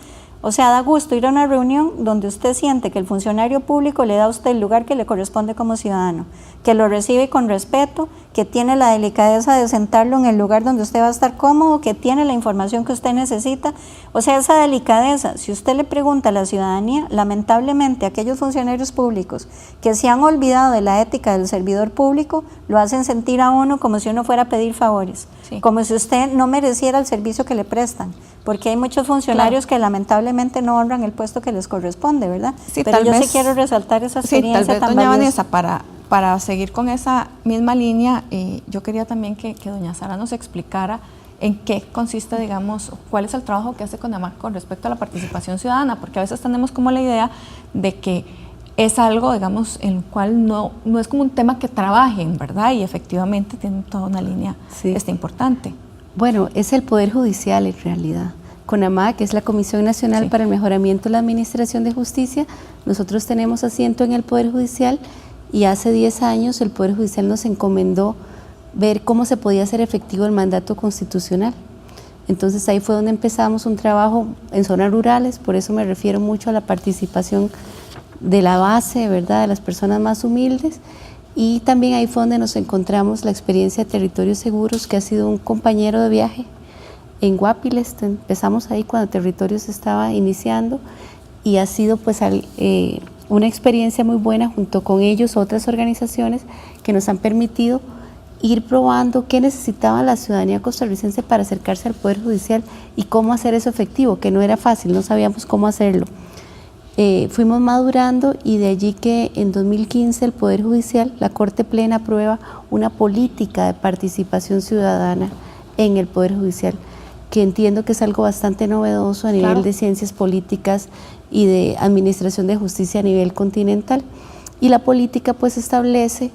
O sea, da gusto ir a una reunión donde usted siente que el funcionario público le da a usted el lugar que le corresponde como ciudadano, que lo recibe con respeto, que tiene la delicadeza de sentarlo en el lugar donde usted va a estar cómodo, que tiene la información que usted necesita. O sea, esa delicadeza, si usted le pregunta a la ciudadanía, lamentablemente aquellos funcionarios públicos que se han olvidado de la ética del servidor público, lo hacen sentir a uno como si uno fuera a pedir favores, como si usted no mereciera el servicio que le prestan, porque hay muchos funcionarios que lamentablemente no honran el puesto que les corresponde, ¿verdad? Sí, pero yo vez, sí quiero resaltar esa experiencia tal vez, tan doña valiosa. Vanessa, para seguir con esa misma línea, yo quería también que doña Sara nos explicara en qué consiste, digamos, cuál es el trabajo que hace CONAMAC con respecto a la participación ciudadana, porque a veces tenemos como la idea de que es algo, digamos, en el cual no es como un tema que trabajen, ¿verdad? Y efectivamente tienen toda una línea importante. Bueno, es el Poder Judicial en realidad. CONAMAC, que es la Comisión Nacional para el Mejoramiento de la Administración de Justicia. Nosotros tenemos asiento en el Poder Judicial y hace 10 años el Poder Judicial nos encomendó ver cómo se podía hacer efectivo el mandato constitucional. Entonces ahí fue donde empezamos un trabajo en zonas rurales, por eso me refiero mucho a la participación de la base, ¿verdad?, de las personas más humildes, y también ahí fue donde nos encontramos la experiencia de Territorios Seguros, que ha sido un compañero de viaje en Guapiles. Empezamos ahí cuando Territorios estaba iniciando y ha sido pues una experiencia muy buena junto con ellos, otras organizaciones que nos han permitido ir probando qué necesitaba la ciudadanía costarricense para acercarse al Poder Judicial y cómo hacer eso efectivo, que no era fácil, no sabíamos cómo hacerlo. Fuimos madurando y de allí que en 2015 el Poder Judicial, la Corte Plena, aprueba una política de participación ciudadana en el Poder Judicial, que entiendo que es algo bastante novedoso a nivel de ciencias políticas y de administración de justicia a nivel continental. Y la política pues establece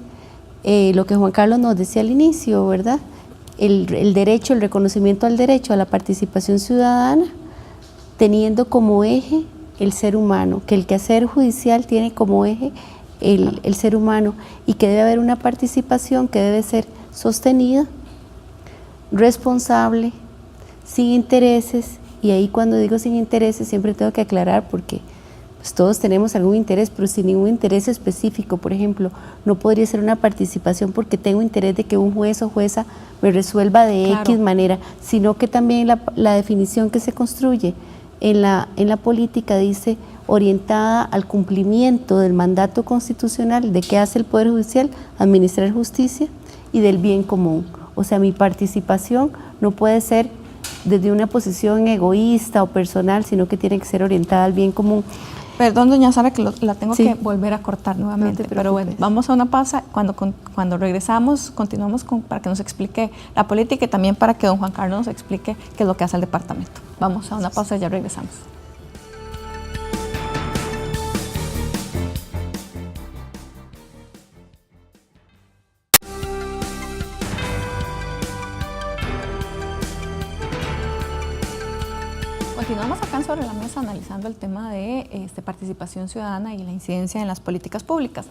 lo que Juan Carlos nos decía al inicio, ¿verdad? El derecho, el reconocimiento al derecho a la participación ciudadana, teniendo como eje el ser humano, que el quehacer judicial tiene como eje el ser humano y que debe haber una participación que debe ser sostenida, responsable, sin intereses. Y ahí cuando digo sin intereses siempre tengo que aclarar porque pues todos tenemos algún interés, pero sin ningún interés específico. Por ejemplo, no podría ser una participación porque tengo interés de que un juez o jueza me resuelva de X manera, sino que también la definición que se construye en la política dice orientada al cumplimiento del mandato constitucional de qué hace el Poder Judicial, administrar justicia y del bien común. O sea, mi participación no puede ser desde una posición egoísta o personal, sino que tiene que ser orientada al bien común. Perdón, doña Sara, que la tengo que volver a cortar nuevamente, pero bueno, vamos a una pausa. Cuando regresamos, continuamos para que nos explique la política y también para que don Juan Carlos nos explique qué es lo que hace el departamento. Vamos a una pausa y ya regresamos. Continuamos acá en Sobre la Mesa analizando el tema de participación ciudadana y la incidencia en las políticas públicas.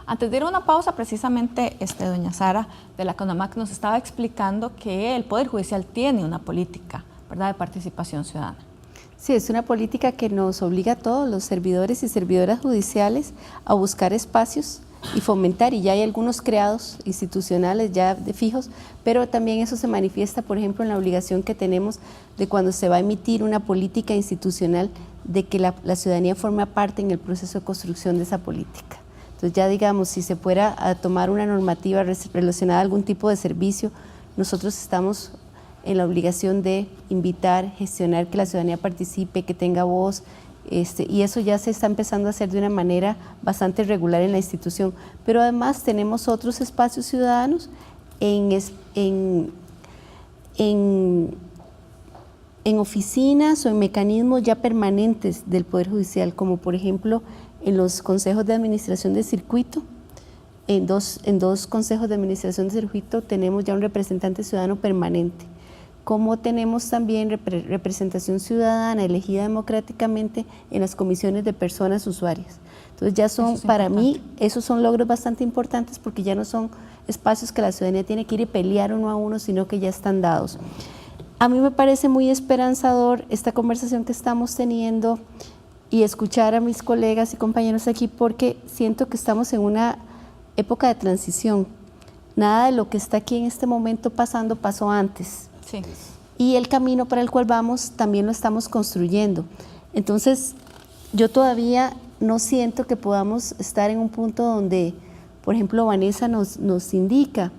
Antes de ir a una pausa, precisamente doña Sara de la CONAMAC nos estaba explicando que el Poder Judicial tiene una política, ¿verdad?, de participación ciudadana. Sí, es una política que nos obliga a todos los servidores y servidoras judiciales a buscar espacios y fomentar, y ya hay algunos creados institucionales ya de fijos, pero también eso se manifiesta, por ejemplo, en la obligación que tenemos de cuando se va a emitir una política institucional, de que la ciudadanía forma parte en el proceso de construcción de esa política. Entonces ya digamos, si se fuera a tomar una normativa relacionada a algún tipo de servicio, nosotros estamos en la obligación de invitar, gestionar que la ciudadanía participe, que tenga voz, y eso ya se está empezando a hacer de una manera bastante regular en la institución. Pero además tenemos otros espacios ciudadanos en oficinas o en mecanismos ya permanentes del Poder Judicial, como por ejemplo en los consejos de administración de circuito. En dos consejos de administración de circuito tenemos ya un representante ciudadano permanente, como tenemos también representación ciudadana elegida democráticamente en las comisiones de personas usuarias. Entonces ya son, para mí, esos son logros bastante importantes porque ya no son espacios que la ciudadanía tiene que ir y pelear uno a uno, sino que ya están dados. A mí me parece muy esperanzador esta conversación que estamos teniendo y escuchar a mis colegas y compañeros aquí, porque siento que estamos en una época de transición. Nada de lo que está aquí en este momento pasando pasó antes. Sí. Y el camino para el cual vamos también lo estamos construyendo. Entonces, yo todavía no siento que podamos estar en un punto donde, por ejemplo, Vanessa nos indica,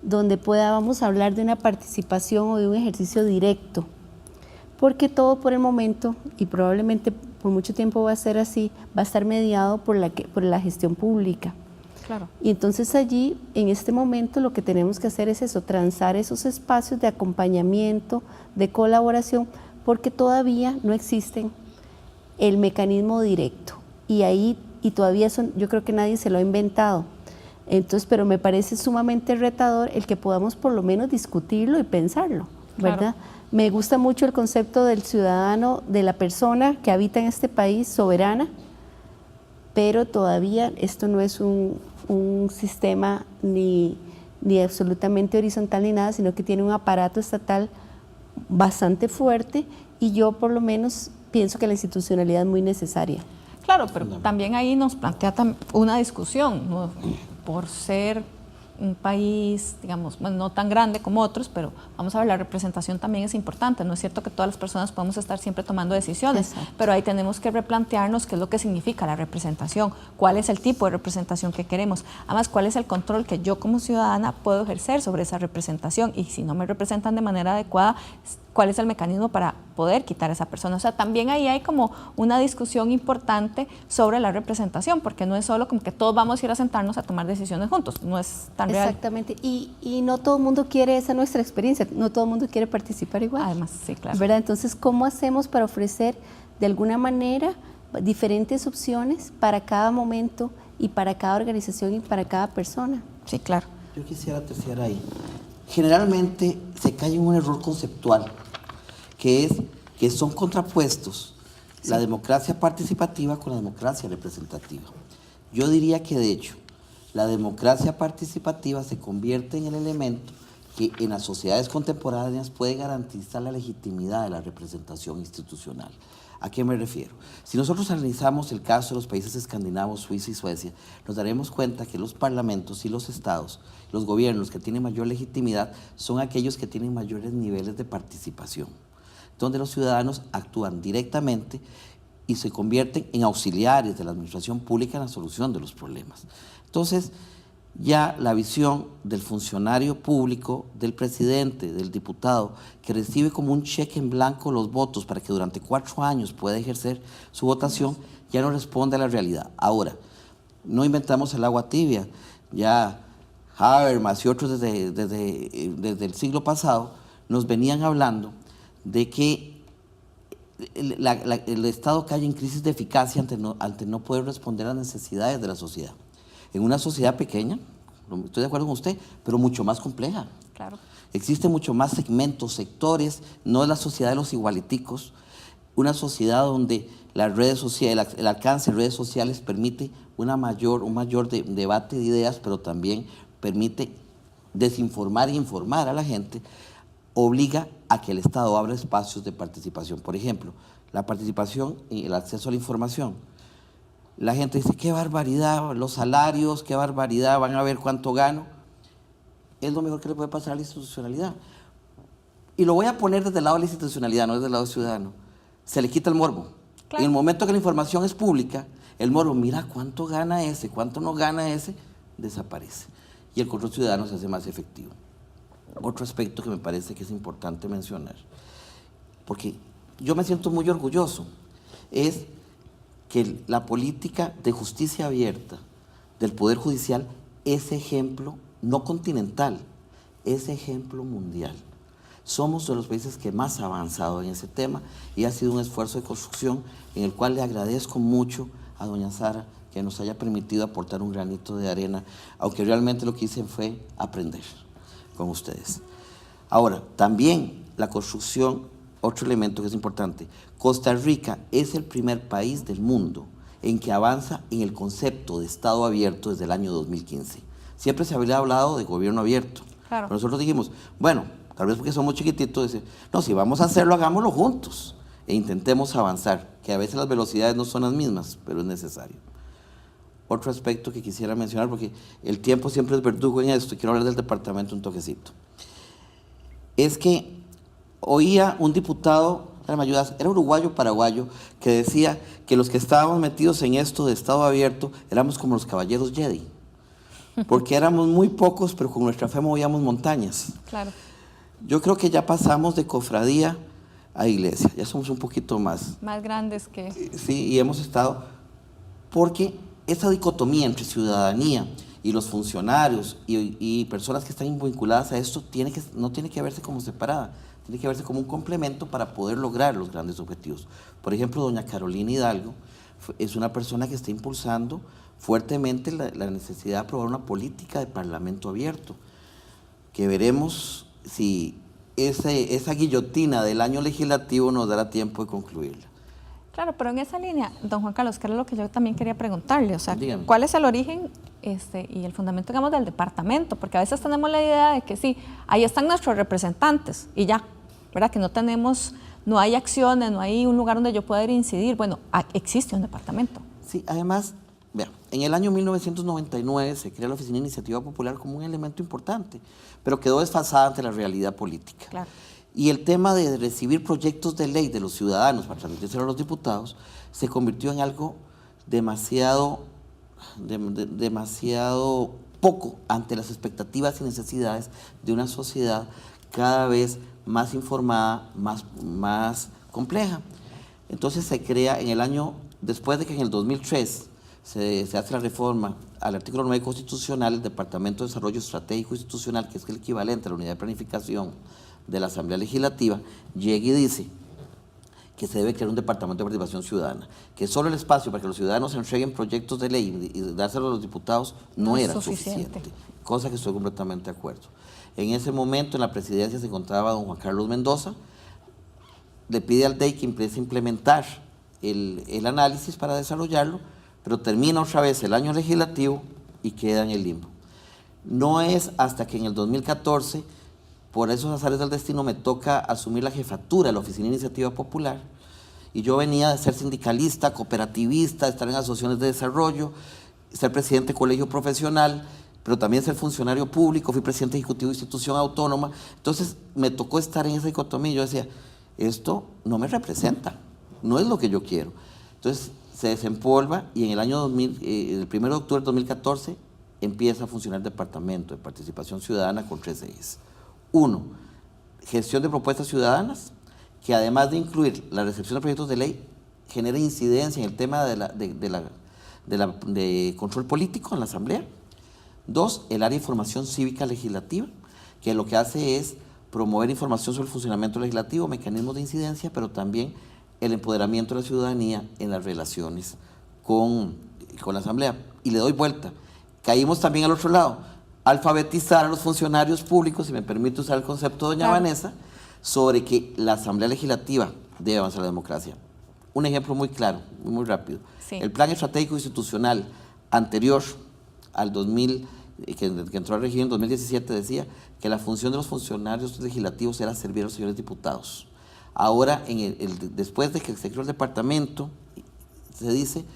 donde podamos hablar de una participación o de un ejercicio directo, porque todo por el momento, y probablemente por mucho tiempo va a ser así, va a estar mediado por la gestión pública. Claro. Y entonces allí, en este momento, lo que tenemos que hacer es eso, transar esos espacios de acompañamiento, de colaboración, porque todavía no existen el mecanismo directo. Y todavía yo creo que nadie se lo ha inventado. Entonces, pero me parece sumamente retador el que podamos por lo menos discutirlo y pensarlo, ¿verdad? Claro. Me gusta mucho el concepto del ciudadano, de la persona que habita en este país soberana, pero todavía esto no es un sistema ni absolutamente horizontal ni nada, sino que tiene un aparato estatal bastante fuerte, y yo por lo menos pienso que la institucionalidad es muy necesaria. Claro, pero también ahí nos plantea una discusión, ¿no? Por ser un país, digamos, bueno, no tan grande como otros, pero vamos a ver, la representación también es importante. No es cierto que todas las personas podemos estar siempre tomando decisiones, Exacto. pero ahí tenemos que replantearnos qué es lo que significa la representación, cuál es el tipo de representación que queremos, además cuál es el control que yo como ciudadana puedo ejercer sobre esa representación, y si no me representan de manera adecuada, cuál es el mecanismo para poder quitar a esa persona. O sea, también ahí hay como una discusión importante sobre la representación, porque no es solo como que todos vamos a ir a sentarnos a tomar decisiones juntos, no es tan real. Exactamente, y no todo el mundo quiere, esa es nuestra experiencia, no todo el mundo quiere participar igual. Además, sí, claro. ¿Verdad? Entonces, ¿cómo hacemos para ofrecer de alguna manera diferentes opciones para cada momento y para cada organización y para cada persona? Sí, claro. Yo quisiera terciar ahí. Generalmente se cae en un error conceptual, que es que son contrapuestos la democracia participativa con la democracia representativa. Yo diría que, de hecho, la democracia participativa se convierte en el elemento que en las sociedades contemporáneas puede garantizar la legitimidad de la representación institucional. ¿A qué me refiero? Si nosotros analizamos el caso de los países escandinavos, Suiza y Suecia, nos daremos cuenta que los parlamentos y los estados, los gobiernos que tienen mayor legitimidad, son aquellos que tienen mayores niveles de participación, donde los ciudadanos actúan directamente y se convierten en auxiliares de la administración pública en la solución de los problemas. Entonces, ya la visión del funcionario público, del presidente, del diputado, que recibe como un cheque en blanco los votos para que durante 4 años pueda ejercer su votación, ya no responde a la realidad. Ahora, no inventamos el agua tibia. Ya Habermas y otros desde el siglo pasado nos venían hablando de que el Estado cae en crisis de eficacia ante no poder responder a las necesidades de la sociedad. En una sociedad pequeña, estoy de acuerdo con usted, pero mucho más compleja. Claro. Existen mucho más segmentos, sectores, no es la sociedad de los igualiticos, una sociedad donde las redes sociales, el alcance de redes sociales permite un mayor debate de ideas, pero también permite desinformar e informar a la gente, obliga a que el Estado abra espacios de participación. Por ejemplo, la participación y el acceso a la información. La gente dice, qué barbaridad, los salarios, qué barbaridad, van a ver cuánto gano. Es lo mejor que le puede pasar a la institucionalidad. Y lo voy a poner desde el lado de la institucionalidad, no desde el lado ciudadano. Se le quita el morbo. Claro. En el momento que la información es pública, el morbo, mira cuánto gana ese, cuánto no gana ese, desaparece. Y el control ciudadano se hace más efectivo. Otro aspecto que me parece que es importante mencionar, porque yo me siento muy orgulloso, es que la política de justicia abierta del Poder Judicial es ejemplo no continental, es ejemplo mundial. Somos de los países que más ha avanzado en ese tema y ha sido un esfuerzo de construcción en el cual le agradezco mucho a doña Sara que nos haya permitido aportar un granito de arena, aunque realmente lo que hice fue aprender con ustedes. Ahora, también la construcción, otro elemento que es importante, Costa Rica es el primer país del mundo en que avanza en el concepto de Estado abierto desde el año 2015. Siempre se había hablado de gobierno abierto. Claro. Pero nosotros dijimos, bueno, tal vez porque somos chiquititos, dice, no, si vamos a hacerlo, hagámoslo juntos e intentemos avanzar, que a veces las velocidades no son las mismas, pero es necesario. Otro aspecto que quisiera mencionar, porque el tiempo siempre es verdugo en esto, quiero hablar del departamento un toquecito, es que oía un diputado, era uruguayo, paraguayo, que decía que los que estábamos metidos en esto de Estado abierto éramos como los caballeros Jedi, porque éramos muy pocos, pero con nuestra fe movíamos montañas. Claro. Yo creo que ya pasamos de cofradía a iglesia, ya somos un poquito más. Más grandes que... Sí, y hemos estado, porque esa dicotomía entre ciudadanía y los funcionarios y personas que están vinculadas a esto no tiene que verse como separada, tiene que verse como un complemento para poder lograr los grandes objetivos. Por ejemplo, doña Carolina Hidalgo es una persona que está impulsando fuertemente la necesidad de aprobar una política de parlamento abierto, que veremos si esa guillotina del año legislativo nos dará tiempo de concluirla. Claro, pero en esa línea, don Juan Carlos, que era lo que yo también quería preguntarle, o sea, Dígame. ¿cuál es el origen y el fundamento, digamos, del departamento? Porque a veces tenemos la idea de que sí, ahí están nuestros representantes y ya, ¿verdad? Que no hay acciones, no hay un lugar donde yo pueda ir a incidir. Bueno, existe un departamento. Sí, además, vean, en el año 1999 se crea la Oficina de Iniciativa Popular como un elemento importante, pero quedó desfasada ante la realidad política. Claro. Y el tema de recibir proyectos de ley de los ciudadanos para transmitirse a los diputados se convirtió en algo demasiado poco ante las expectativas y necesidades de una sociedad cada vez más informada, más compleja. Entonces se crea después de que en el 2003 se hace la reforma al artículo 9 constitucional, el Departamento de Desarrollo Estratégico Institucional, que es el equivalente a la unidad de planificación de la Asamblea Legislativa, llega y dice que se debe crear un departamento de participación ciudadana, que solo el espacio para que los ciudadanos entreguen proyectos de ley y dárselo a los diputados no era suficiente, cosa que estoy completamente de acuerdo. En ese momento en la presidencia se encontraba don Juan Carlos Mendoza, le pide al DEI que empiece a implementar el análisis para desarrollarlo, pero termina otra vez el año legislativo y queda en el limbo. No es hasta que en el 2014, por esos azares del destino, me toca asumir la jefatura de la Oficina de Iniciativa Popular, y yo venía de ser sindicalista, cooperativista, estar en asociaciones de desarrollo, ser presidente de colegio profesional, pero también ser funcionario público, fui presidente ejecutivo de institución autónoma. Entonces me tocó estar en esa dicotomía y yo decía, esto no me representa, no es lo que yo quiero. Entonces se desempolva y en el año el 1 de octubre de 2014 empieza a funcionar el Departamento de Participación Ciudadana con 3 ejes. 1, gestión de propuestas ciudadanas, que además de incluir la recepción de proyectos de ley, genera incidencia en el tema de control político en la Asamblea. 2, el área de información cívica legislativa, que lo que hace es promover información sobre el funcionamiento legislativo, mecanismos de incidencia, pero también el empoderamiento de la ciudadanía en las relaciones con la Asamblea. Y le doy vuelta. Caímos también al otro lado, alfabetizar a los funcionarios públicos, si me permite usar el concepto de doña Vanessa, sobre que la Asamblea Legislativa debe avanzar la democracia. Un ejemplo muy claro, muy rápido. Sí. El Plan Estratégico Institucional anterior al 2000, que entró a regir en 2017, decía que la función de los funcionarios legislativos era servir a los señores diputados. Ahora, después de que se creó el departamento, se dice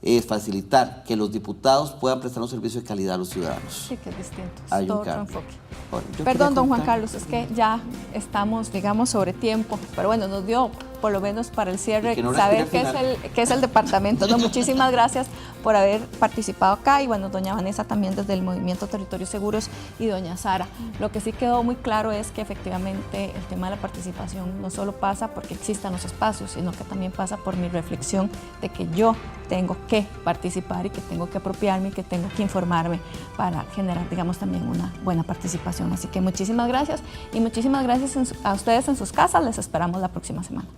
es facilitar que los diputados puedan prestar un servicio de calidad a los ciudadanos. Sí, que es distinto. Hay todo un otro cambio. enfoque. Bueno, Perdón, don Juan Carlos, es que ya estamos, digamos, sobre tiempo, pero bueno, nos dio por lo menos para el cierre saber qué es el departamento. No, muchísimas gracias por haber participado acá y bueno, doña Vanessa también desde el Movimiento Territorios Seguros y doña Sara. Lo que sí quedó muy claro es que efectivamente el tema de la participación no solo pasa porque existan los espacios, sino que también pasa por mi reflexión de que yo tengo que participar y que tengo que apropiarme y que tengo que informarme para generar, digamos, también una buena participación. Así que muchísimas gracias y muchísimas gracias a ustedes en sus casas. Les esperamos la próxima semana.